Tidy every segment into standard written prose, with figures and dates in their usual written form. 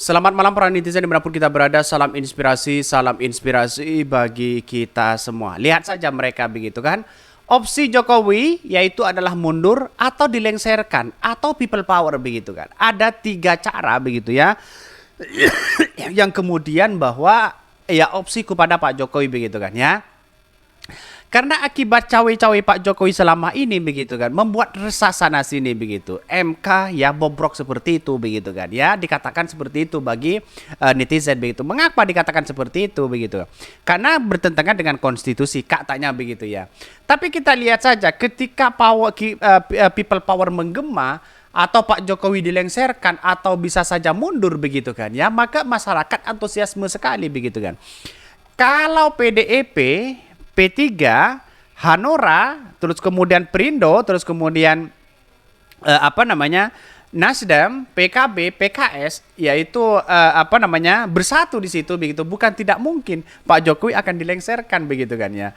Selamat malam para netizen dimanapun kita berada. Salam inspirasi bagi kita semua. Lihat saja mereka begitu kan. Opsi Jokowi yaitu adalah mundur atau dilengsarkan atau people power begitu kan. Ada tiga cara begitu ya. Yang kemudian bahwa ya opsi kepada Pak Jokowi begitu kan ya. Karena akibat cawe-cawe Pak Jokowi selama ini begitu kan membuat resah sana sini begitu. MK ya bobrok seperti itu begitu kan ya, dikatakan seperti itu bagi netizen begitu. Mengapa dikatakan seperti itu begitu? Karena bertentangan dengan konstitusi katanya begitu ya. Tapi kita lihat saja ketika people power menggema atau Pak Jokowi dilengsarkan atau bisa saja mundur begitu kan ya, maka masyarakat antusiasme sekali begitu kan. Kalau PDIP, P3, Hanora, terus kemudian Perindo, terus kemudian Nasdem, PKB, PKS, yaitu bersatu di situ begitu. Bukan tidak mungkin Pak Jokowi akan dilengsarkan begitu kan ya.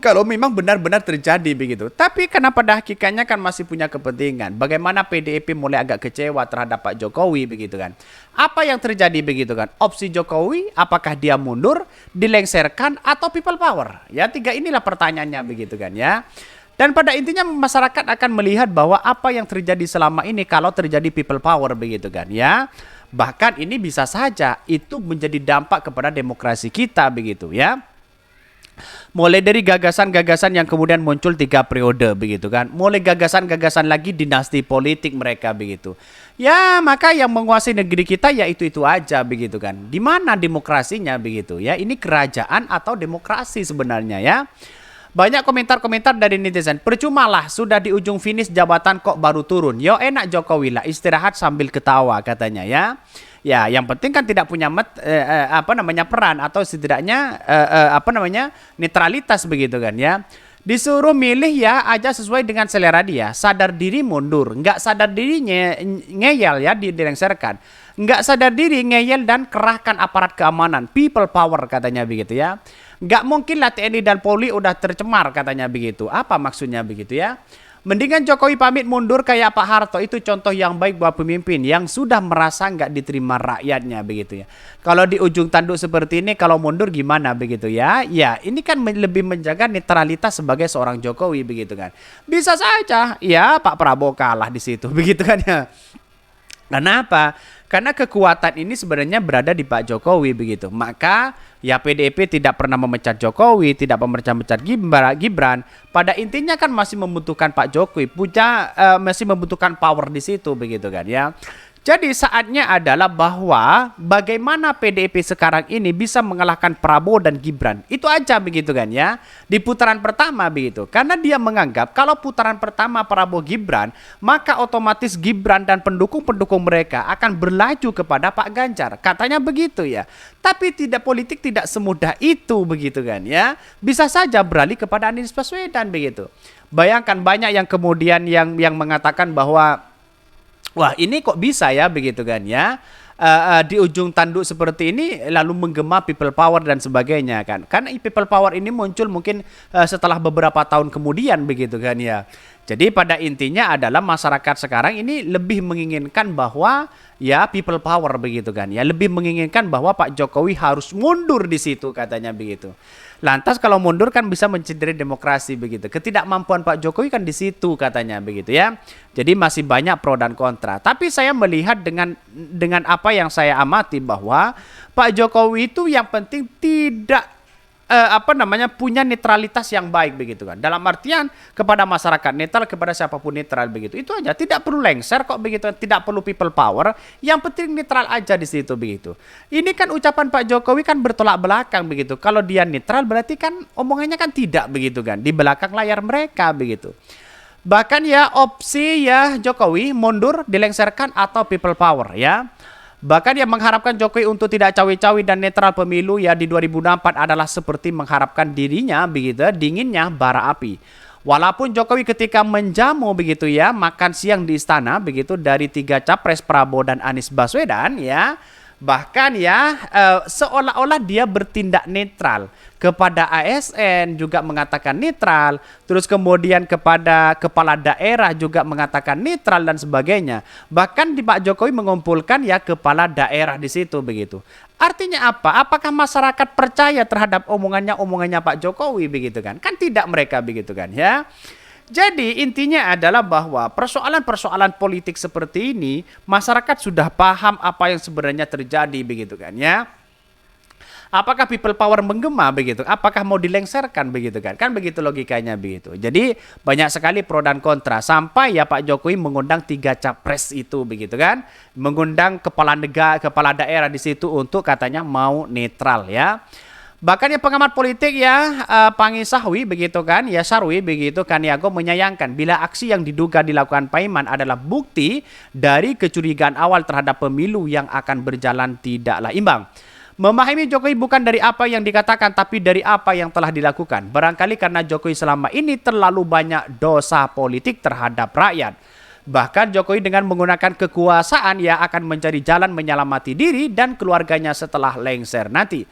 Kalau memang benar-benar terjadi begitu. Tapi karena pada hakikatnya kan masih punya kepentingan. Bagaimana PDIP mulai agak kecewa terhadap Pak Jokowi begitu kan. Apa yang terjadi begitu kan. Opsi Jokowi apakah dia mundur, dilengsarkan atau people power. Ya tiga inilah pertanyaannya begitu kan ya. Dan pada intinya masyarakat akan melihat bahwa apa yang terjadi selama ini kalau terjadi people power begitu kan ya. Bahkan ini bisa saja itu menjadi dampak kepada demokrasi kita begitu ya. Mulai dari gagasan-gagasan yang kemudian muncul 3 periode begitu kan. Mulai gagasan-gagasan lagi dinasti politik mereka begitu. Ya maka yang menguasai negeri kita ya itu aja begitu kan. Di mana demokrasinya begitu ya. Ini kerajaan atau demokrasi sebenarnya ya. Banyak komentar-komentar dari netizen. Percumalah sudah di ujung finish jabatan kok baru turun. Yo enak Jokowi lah istirahat sambil ketawa katanya ya. Ya, yang penting kan tidak punya peran atau setidaknya netralitas begitu kan ya. Disuruh milih ya aja sesuai dengan selera dia. Sadar diri mundur, nggak sadar diri ngeyel ya dilengsarkan. Nggak sadar diri ngeyel dan kerahkan aparat keamanan, people power katanya begitu ya. Nggak mungkin lah TNI dan Polri udah tercemar katanya begitu. Apa maksudnya begitu ya? Mendingan Jokowi pamit mundur kayak Pak Harto. Itu contoh yang baik buat pemimpin yang sudah merasa nggak diterima rakyatnya begitu ya. Kalau di ujung tanduk seperti ini kalau mundur gimana begitu ya. Ya ini kan lebih menjaga netralitas sebagai seorang Jokowi begitu kan. Bisa saja ya Pak Prabowo kalah di situ begitu kan ya. Kenapa? Karena kekuatan ini sebenarnya berada di Pak Jokowi begitu. Maka ya PDIP tidak pernah memecat Jokowi, tidak memecat Gibran. Pada intinya kan masih membutuhkan Pak Jokowi, masih membutuhkan power di situ begitu kan ya. Jadi saatnya adalah bahwa bagaimana PDIP sekarang ini bisa mengalahkan Prabowo dan Gibran. Itu aja begitu kan ya. Di putaran pertama begitu. Karena dia menganggap kalau putaran pertama Prabowo Gibran, maka otomatis Gibran dan pendukung-pendukung mereka akan berlaju kepada Pak Ganjar. Katanya begitu ya. Tapi politik tidak semudah itu begitu kan ya. Bisa saja beralih kepada Anies Baswedan begitu. Bayangkan banyak yang kemudian yang mengatakan bahwa wah ini kok bisa ya begitu kan ya. Di ujung tanduk seperti ini lalu menggema people power dan sebagainya kan. Karena people power ini muncul mungkin setelah beberapa tahun kemudian begitu kan ya. Jadi pada intinya adalah masyarakat sekarang ini lebih menginginkan bahwa ya people power begitu kan ya. Lebih menginginkan bahwa Pak Jokowi harus mundur di situ katanya begitu. Lantas kalau mundur kan bisa mencederai demokrasi begitu. Ketidakmampuan Pak Jokowi kan di situ katanya begitu ya. Jadi masih banyak pro dan kontra. Tapi saya melihat dengan apa yang saya amati bahwa Pak Jokowi itu yang penting tidak punya netralitas yang baik begitu kan. Dalam artian kepada masyarakat netral, kepada siapapun netral begitu. Itu aja, tidak perlu lengser kok begitu, tidak perlu people power, yang penting netral aja di situ begitu. Ini kan ucapan Pak Jokowi kan bertolak belakang begitu. Kalau dia netral berarti kan omongannya kan tidak begitu kan, di belakang layar mereka begitu. Bahkan ya opsi ya Jokowi mundur, dilengsarkan atau people power ya. Bahkan yang mengharapkan Jokowi untuk tidak cawe-cawe dan netral pemilu ya di 2024 adalah seperti mengharapkan dirinya begitu dinginnya bara api. Walaupun Jokowi ketika menjamu begitu ya makan siang di istana begitu dari 3 capres Prabowo dan Anies Baswedan ya, Bahkan ya seolah-olah dia bertindak netral kepada ASN juga mengatakan netral, terus kemudian kepada kepala daerah juga mengatakan netral dan sebagainya. Bahkan di Pak Jokowi mengumpulkan ya kepala daerah di situ begitu. Artinya apa? Apakah masyarakat percaya terhadap omongannya Pak Jokowi begitu kan? Kan tidak mereka begitu kan ya. Jadi intinya adalah bahwa persoalan-persoalan politik seperti ini masyarakat sudah paham apa yang sebenarnya terjadi begitu kan ya. Apakah people power menggema begitu? Apakah mau dilengserkan begitu kan? Kan begitu logikanya begitu. Jadi banyak sekali pro dan kontra sampai ya Pak Jokowi mengundang 3 capres itu begitu kan? Mengundang kepala negara, kepala daerah di situ untuk katanya mau netral ya. Bahkan yang pengamat politik ya Pangi Sahwi begitu kan, ya Sarwi begitu kan Yago menyayangkan bila aksi yang diduga dilakukan Paiman adalah bukti dari kecurigaan awal terhadap pemilu yang akan berjalan tidaklah imbang. Memahami Jokowi bukan dari apa yang dikatakan tapi dari apa yang telah dilakukan. Barangkali karena Jokowi selama ini terlalu banyak dosa politik terhadap rakyat. Bahkan Jokowi dengan menggunakan kekuasaan ya akan mencari jalan menyelamati diri dan keluarganya setelah lengser nanti.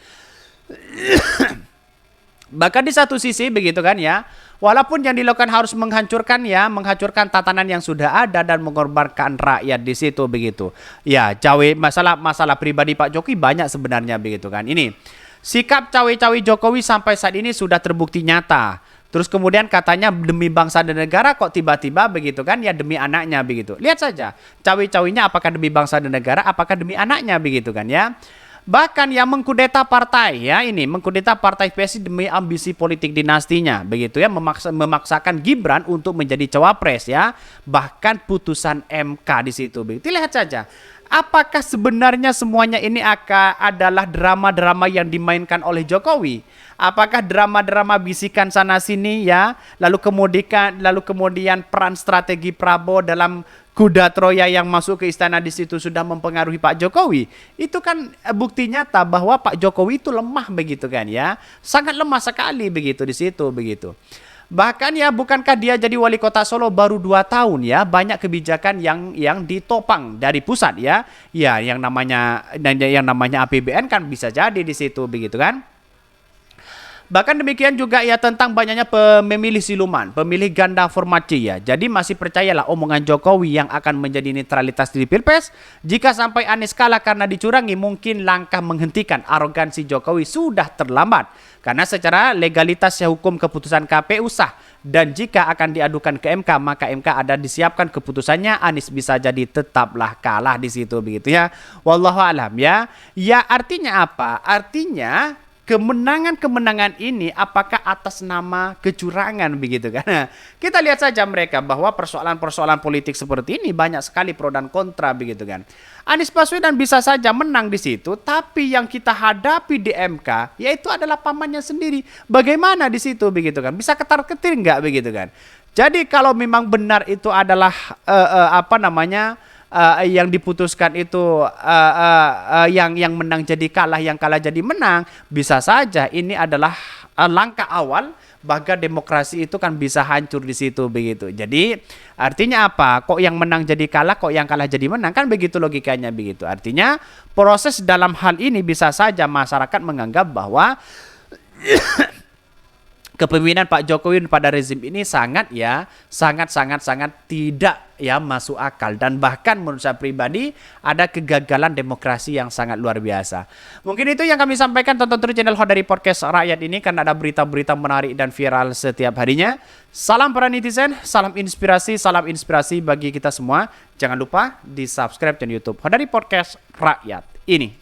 Bahkan di satu sisi begitu kan ya, walaupun yang dilakukan harus menghancurkan tatanan yang sudah ada dan mengorbankan rakyat di situ begitu. Ya, masalah pribadi Pak Jokowi banyak sebenarnya begitu kan. Ini sikap cawe-cawe Jokowi sampai saat ini sudah terbukti nyata. Terus kemudian katanya demi bangsa dan negara kok tiba-tiba begitu kan ya demi anaknya begitu. Lihat saja cawe-cawenya apakah demi bangsa dan negara apakah demi anaknya begitu kan ya. Bahkan yang mengkudeta partai ya ini mengkudeta partai PSI demi ambisi politik dinastinya begitu ya memaksakan Gibran untuk menjadi cawapres ya bahkan putusan MK di situ begitu. Lihat saja apakah sebenarnya semuanya ini adalah drama-drama yang dimainkan oleh Jokowi. Apakah drama-drama bisikan sana sini ya lalu kemudian peran strategi Prabowo dalam kuda Troya yang masuk ke istana di situ sudah mempengaruhi Pak Jokowi. Itu kan bukti nyata bahwa Pak Jokowi itu lemah begitu kan ya. Sangat lemah sekali begitu di situ begitu. Bahkan ya bukankah dia jadi wali kota Solo baru 2 tahun ya, banyak kebijakan yang ditopang dari pusat ya. Ya yang namanya APBN kan bisa jadi di situ begitu kan. Bahkan demikian juga ya tentang banyaknya pemilih siluman, pemilih ganda formasi ya. Jadi masih percayalah omongan Jokowi yang akan menjadi netralitas di Pilpres. Jika sampai Anies kalah karena dicurangi, mungkin langkah menghentikan arogansi Jokowi sudah terlambat. Karena secara legalitas hukum keputusan KPU sah. Dan jika akan diadukan ke MK, maka MK ada disiapkan keputusannya. Anies bisa jadi tetaplah kalah di situ begitu ya. Wallahu alam ya. Ya artinya apa? Artinya kemenangan ini apakah atas nama kecurangan begitu kan? Nah, kita lihat saja mereka bahwa persoalan-persoalan politik seperti ini banyak sekali pro dan kontra begitu kan. Anies Baswedan bisa saja menang di situ, tapi yang kita hadapi di MK yaitu adalah pamannya sendiri. Bagaimana di situ begitu kan? Bisa ketar-ketir enggak begitu kan? Jadi kalau memang benar itu adalah yang diputuskan itu yang menang jadi kalah, yang kalah jadi menang, bisa saja ini adalah langkah awal bahkan demokrasi itu kan bisa hancur di situ begitu. Jadi artinya apa? Kok yang menang jadi kalah, kok yang kalah jadi menang, kan begitu logikanya begitu. Artinya proses dalam hal ini bisa saja masyarakat menganggap bahwa kepemimpinan Pak Jokowi pada rezim ini sangat tidak ya masuk akal, dan bahkan menurut saya pribadi ada kegagalan demokrasi yang sangat luar biasa. Mungkin itu yang kami sampaikan. Tonton terus channel Hodari Podcast Rakyat ini karena ada berita-berita menarik dan viral setiap harinya. Salam para netizen, salam inspirasi bagi kita semua. Jangan lupa di subscribe channel YouTube Hodari Podcast Rakyat ini.